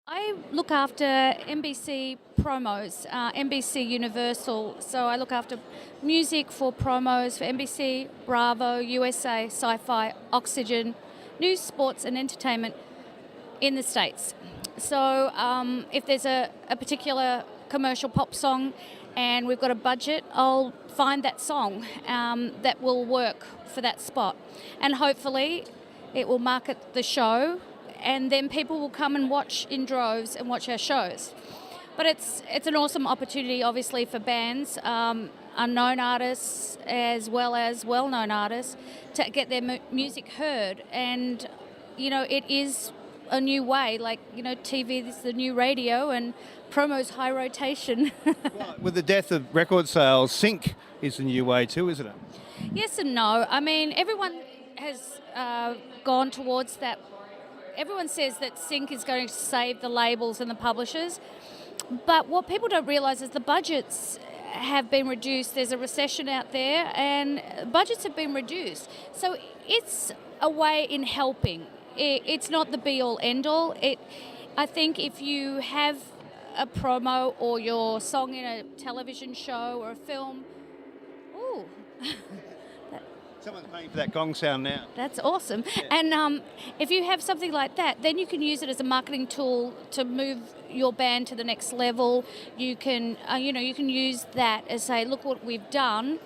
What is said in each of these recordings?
I look after NBC promos, NBC Universal. So I look after music for promos for NBC, Bravo, USA, Sci-Fi, Oxygen, news, sports, and entertainment in the States. So if there's a particular commercial pop song and we've got a budget, I'll find that song that will work for that spot. And hopefully it will market the show, and then people will come and watch in droves and watch our shows. But it's an awesome opportunity, obviously, for bands, unknown artists as well as well-known artists, to get their music heard. And, it is a new way. Like, TV is the new radio and promo's high rotation. Well, with the death of record sales, sync is the new way too, isn't it? Yes and no. I mean, everyone has gone towards that. Everyone says that sync is going to save the labels and the publishers. But what people don't realise is the budgets have been reduced. There's a recession out there and budgets have been reduced. So it's a way in helping. It's not the be-all, end-all. I think if you have a promo or your song in a television show or a film, ooh... Someone's paying for that gong sound now. That's awesome. Yeah. And if you have something like that, then you can use it as a marketing tool to move your band to the next level. You can, you can use that as say, look what we've done,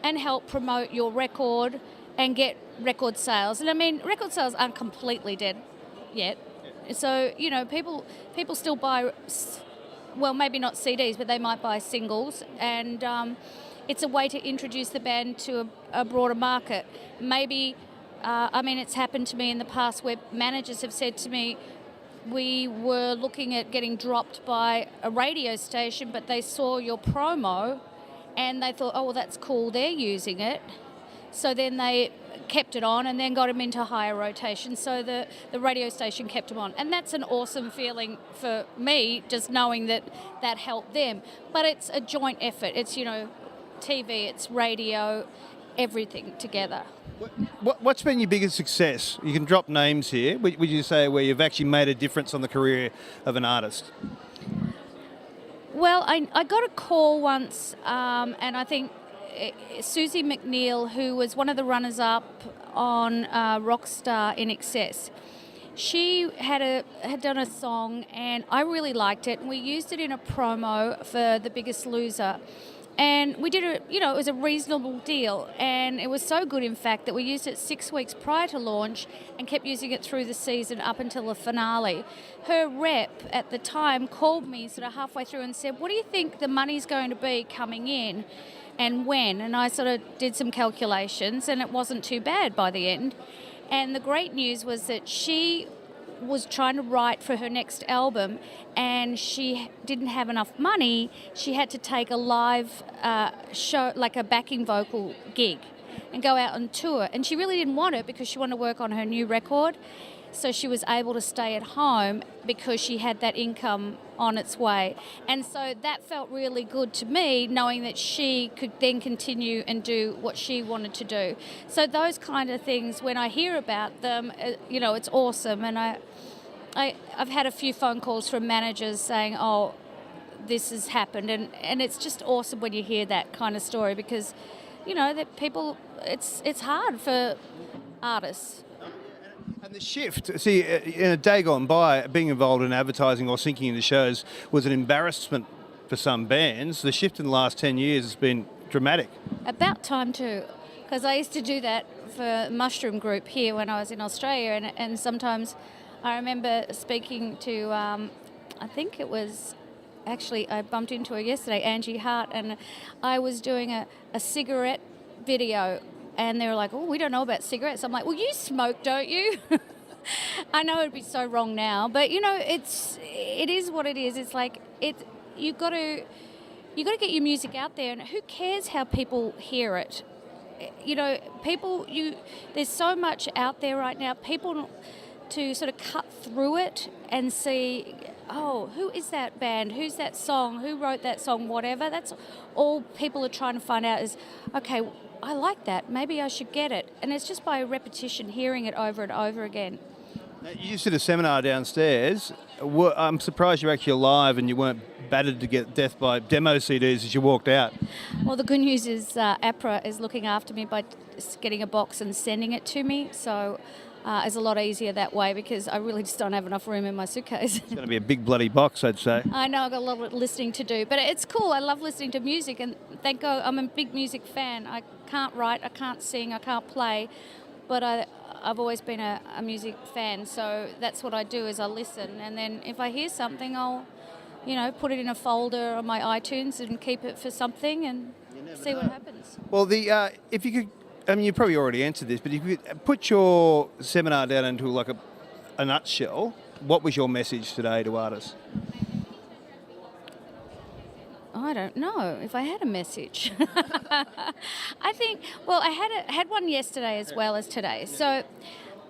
and help promote your record and get record sales. And I mean, record sales aren't completely dead yet. Yeah. So people still buy, well, maybe not CDs, but they might buy singles, and it's a way to introduce the band to a broader market. Maybe, it's happened to me in the past where managers have said to me, we were looking at getting dropped by a radio station, but they saw your promo and they thought, oh, well, that's cool, they're using it. So then they kept it on and then got them into higher rotation. So the radio station kept them on. And that's an awesome feeling for me, just knowing that helped them. But it's a joint effort. It's, TV, it's radio, everything together. What's been your biggest success? You can drop names here. Would you say where you've actually made a difference on the career of an artist? Well, I got a call once, and I think Susie McNeil, who was one of the runners-up on Rockstar in Excess, she had done a song, and I really liked it. And we used it in a promo for The Biggest Loser. And we did it was a reasonable deal. And it was so good, in fact, that we used it 6 weeks prior to launch and kept using it through the season up until the finale. Her rep at the time called me sort of halfway through and said, what do you think the money's going to be coming in and when? And I sort of did some calculations, and it wasn't too bad by the end. And the great news was that she was trying to write for her next album, and she didn't have enough money. She had to take a live show, like a backing vocal gig, and go out on tour. And she really didn't want it because she wanted to work on her new record. So she was able to stay at home because she had that income on its way. And so that felt really good to me, knowing that she could then continue and do what she wanted to do. So those kind of things, when I hear about them, it's awesome. And I've had a few phone calls from managers saying, oh, this has happened. And it's just awesome when you hear that kind of story because, that people, it's hard for artists. And the shift, see, in a day gone by, being involved in advertising or syncing into shows was an embarrassment for some bands. The shift in the last 10 years has been dramatic. About time too, because I used to do that for Mushroom Group here when I was in Australia, and sometimes I remember speaking to, I think it was, actually I bumped into her yesterday, Angie Hart, and I was doing a cigarette video. And they were like, oh, we don't know about cigarettes. I'm like, well, you smoke, don't you? I know it'd be so wrong now, but it is what it is. It's like you got to get your music out there, and who cares how people hear it? There's so much out there right now. People to sort of cut through it and see, oh, who is that band? Who's that song? Who wrote that song? Whatever. That's all people are trying to find out is, okay, I like that. Maybe I should get it. And it's just by repetition, hearing it over and over again. Now, you just did a seminar downstairs. I'm surprised you're actually alive and you weren't battered to get death by demo CDs as you walked out. Well, the good news is APRA is looking after me by getting a box and sending it to me. So it's a lot easier that way because I really just don't have enough room in my suitcase. It's going to be a big bloody box, I'd say. I know, I've got a lot of listening to do, but it's cool. I love listening to music, and thank God I'm a big music fan. I can't write, I can't sing, I can't play, but I've always been a music fan, so that's what I do is I listen, and then if I hear something, I'll, put it in a folder on my iTunes and keep it for something and see what happens. Well, if you could, you probably already answered this, but if you could put your seminar down into like a nutshell, what was your message today to artists? I don't know if I had a message. I think, I had one yesterday as well as today. So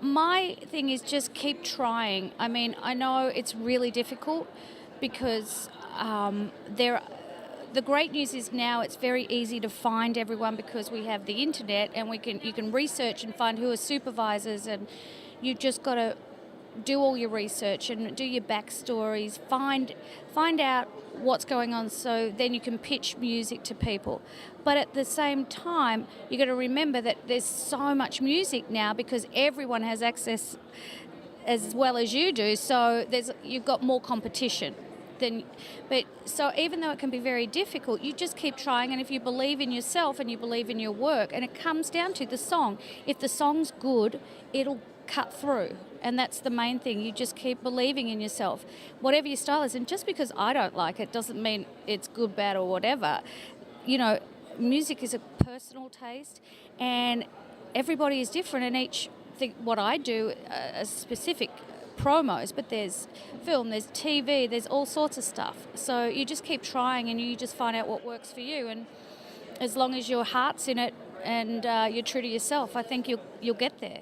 my thing is just keep trying. I mean, I know it's really difficult because the great news is now it's very easy to find everyone because we have the internet and you can research and find who are supervisors, and you just got to do all your research and do your backstories, find out what's going on, so then you can pitch music to people. But at the same time, you got to remember that there's so much music now because everyone has access as well as you do, so you've got more competition. So even though it can be very difficult, you just keep trying, and if you believe in yourself and you believe in your work, and it comes down to the song. If the song's good, it'll cut through, and that's the main thing. You just keep believing in yourself, whatever your style is. And just because I don't like it doesn't mean it's good, bad, or whatever. Music is a personal taste, and everybody is different, and each thing, what I do are specific promos, but there's film, there's TV, there's all sorts of stuff. So you just keep trying and you just find out what works for you, and as long as your heart's in it and you're true to yourself, I think you'll get there.